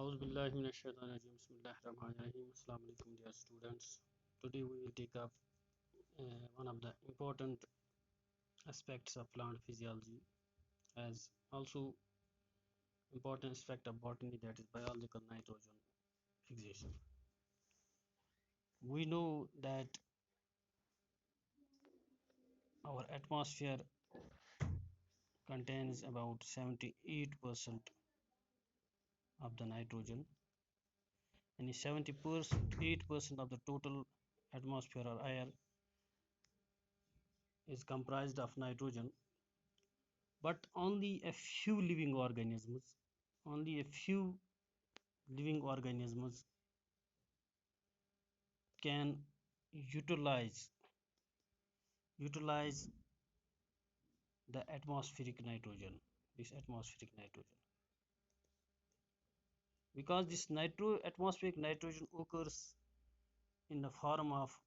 Auzubillahiminash-shaytanir-rajim. Bismillahir-rahmanir-rahim. Assalamu alaikum, dear students. Today we will take up one of the important aspects of plant physiology, as also important aspect of botany, that is biological nitrogen fixation. We know that our atmosphere contains about 78% of the nitrogen, and 78% of the total atmosphere or air is comprised of nitrogen, but only a few living organisms can utilize the atmospheric nitrogen, this atmospheric nitrogen, because this atmospheric nitrogen occurs in the form of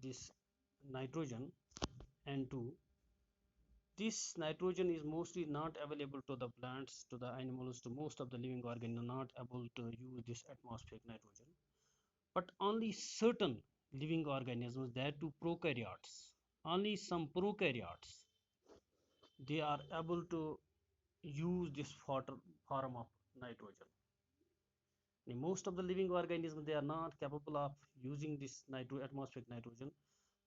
this nitrogen N2. This nitrogen is mostly not available to the plants, to the animals, to most of the living organisms, not able to use this atmospheric nitrogen. But only certain living organisms, that too prokaryotes, only some prokaryotes, they are able to use this form of nitrogen. Most of the living organisms, they are not capable of using this atmospheric nitrogen,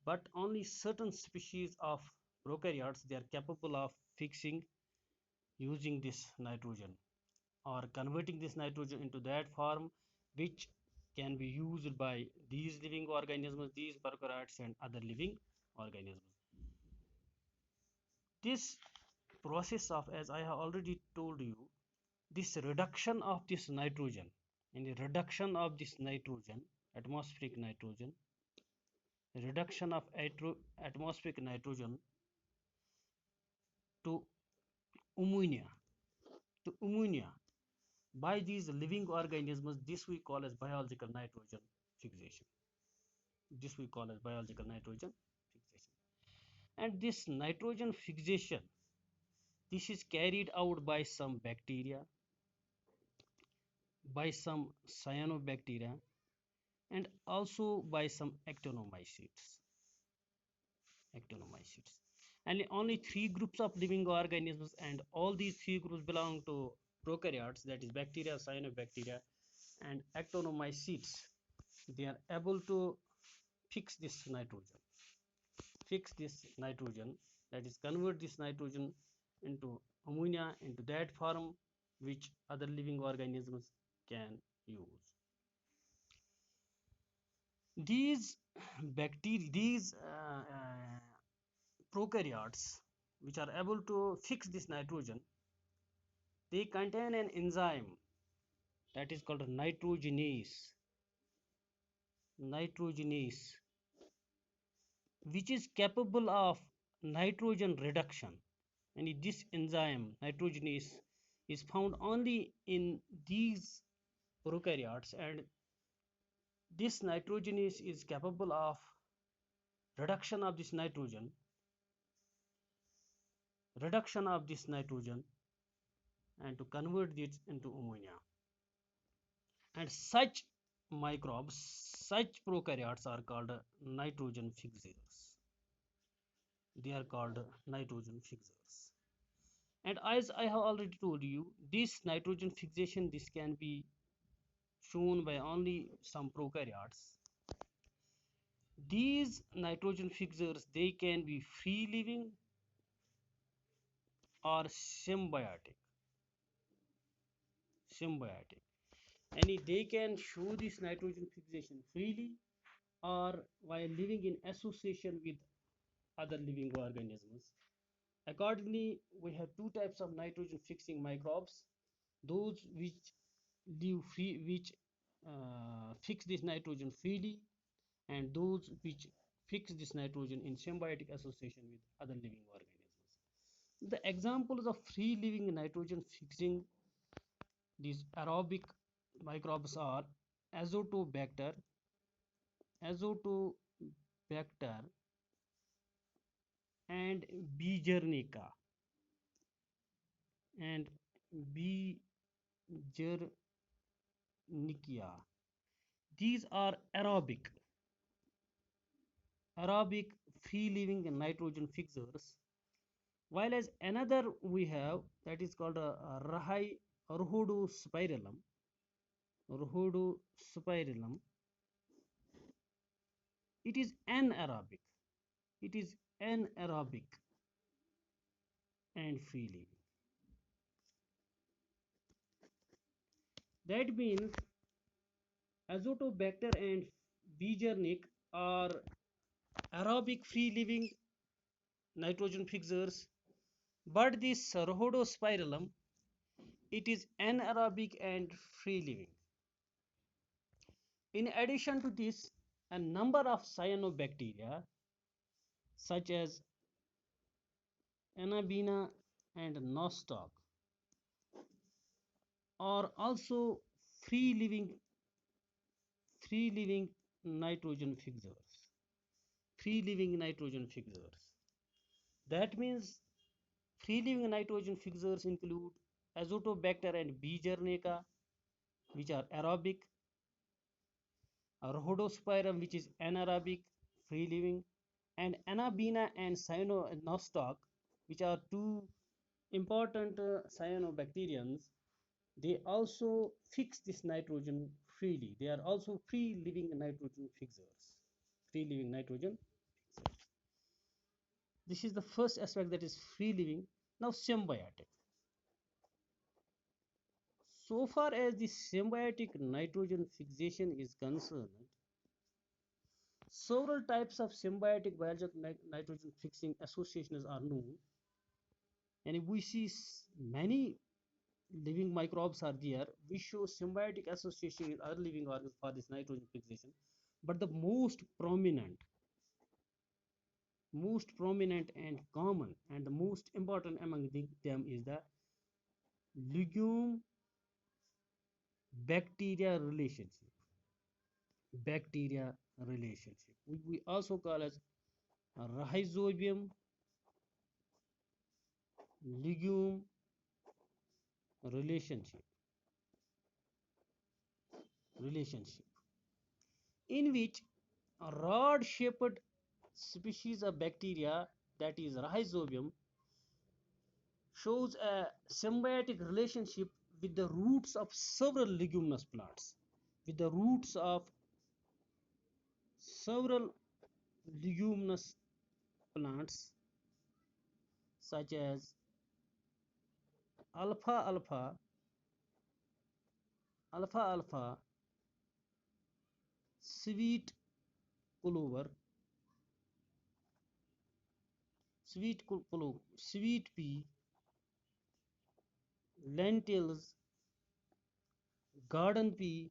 but only certain species of prokaryotes, they are capable of fixing using this nitrogen, or converting this nitrogen into that form which can be used by these living organisms, these prokaryotes and other living organisms. This process of, as I have already told you, this reduction of this nitrogen, and the reduction of this nitrogen, atmospheric nitrogen, reduction of atmospheric nitrogen to ammonia, to ammonia, by these living organisms, this we call as biological nitrogen fixation. This we call as biological nitrogen fixation. And this nitrogen fixation, this is carried out by some bacteria, by some cyanobacteria, and also by some actinomycetes. And only three groups of living organisms, and all these three groups belong to prokaryotes, that is bacteria, cyanobacteria and actinomycetes. They are able to fix this nitrogen, that is convert this nitrogen into ammonia, into that form which other living organisms can use. These bacteria, these prokaryotes, which are able to fix this nitrogen, they contain an enzyme that is called nitrogenase, which is capable of nitrogen reduction. And this enzyme nitrogenase is found only in these prokaryotes, and this nitrogenase is capable of reduction of this nitrogen and to convert it into ammonia. And such microbes, such prokaryotes are called nitrogen fixers. They are called nitrogen fixers. And as I have already told you, this nitrogen fixation, this can be shown by only some prokaryotes. These nitrogen fixers, they can be free living or symbiotic, and they can show this nitrogen fixation freely or while living in association with other living organisms. Accordingly, we have two types of nitrogen fixing microbes: those which live free, which fix this nitrogen freely, and those which fix this nitrogen in symbiotic association with other living organisms. The examples of free living nitrogen fixing these aerobic microbes are azotobacter, azotobacter and Beijernica and Jernicia. These are aerobic free-living nitrogen fixers. While as another we have that is called a Rhodospirillum. Rhodospirillum. It is anaerobic. It is anaerobic and free-living. That means Azotobacter and Beijerinck are aerobic free-living nitrogen fixers, but this Rhodospirillum, it is anaerobic and free-living. In addition to this, a number of cyanobacteria such as Anabaena and Nostoc are also free-living free-living nitrogen fixers. Free-living nitrogen fixers. That means free-living nitrogen fixers include Azotobacter and Beijerinnica, which are aerobic, Rhodospirillum, which is anaerobic, free-living, and Anabaena and Cyanostoc, which are two important cyanobacterians. They also fix this nitrogen freely. They are also free-living nitrogen fixers. Free-living nitrogen fixers. This is the first aspect, that is free-living. Now symbiotic. So far as the symbiotic nitrogen fixation is concerned, several types of symbiotic biological nitrogen fixing associations are known, and if we see many living microbes are there, we show symbiotic association with other living organisms for this nitrogen fixation. But the most prominent and common and the most important among them is the legume bacteria relationship. Bacteria relationship. We also call as rhizobium legume relationship. In which a rod-shaped species of bacteria, that is rhizobium, shows a symbiotic relationship with the roots of several leguminous plants. With the roots of several leguminous plants such as alfalfa, sweet clover, sweet pea, lentils, garden pea,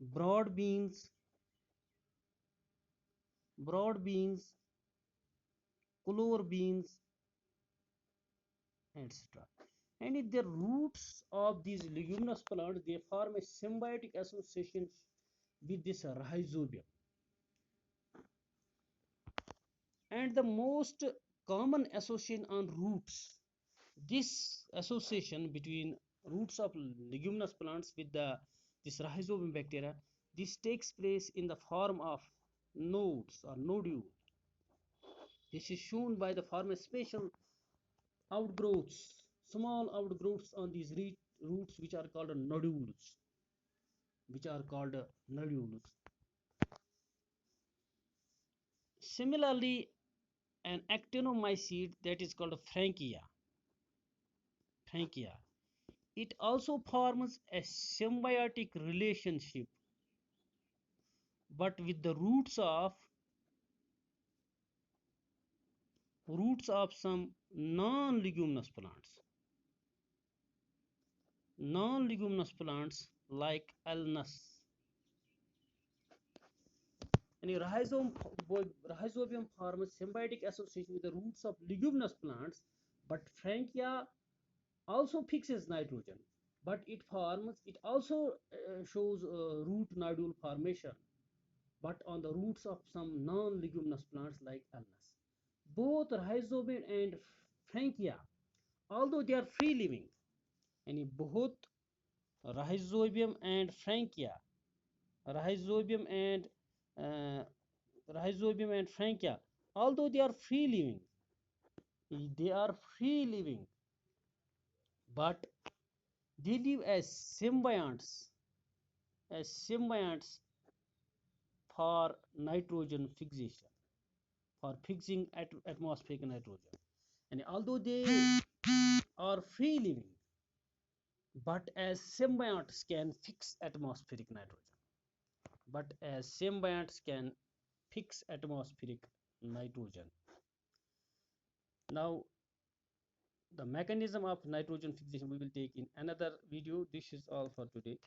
broad beans, clover beans, etc. And if the roots of these leguminous plants, they form a symbiotic association with this rhizobium. And the most common association on roots, this association between roots of leguminous plants with this rhizobium bacteria, this takes place in the form of nodes or nodule. This is shown by the form of special outgrowths, small outgrowths on these roots, which are called nodules. Similarly, an actinomycete that is called Frankia. It also forms a symbiotic relationship, but with the roots of some non-leguminous plants like Alnus. And rhizobium forms symbiotic association with the roots of leguminous plants, but Frankia also fixes nitrogen, but it also shows root nodule formation, but on the roots of some non-leguminous plants like Alnus. Both rhizobium and Frankia although they are free living, यानी बहुत rhizobium and frankia, rhizobium and uh, rhizobium and frankia, although they are free living, but they live as symbionts for nitrogen fixation, for fixing atmospheric nitrogen. And although they are free living, but as symbionts can fix atmospheric nitrogen. But as symbionts can fix atmospheric nitrogen. Now, the mechanism of nitrogen fixation we will take in another video. This is all for today.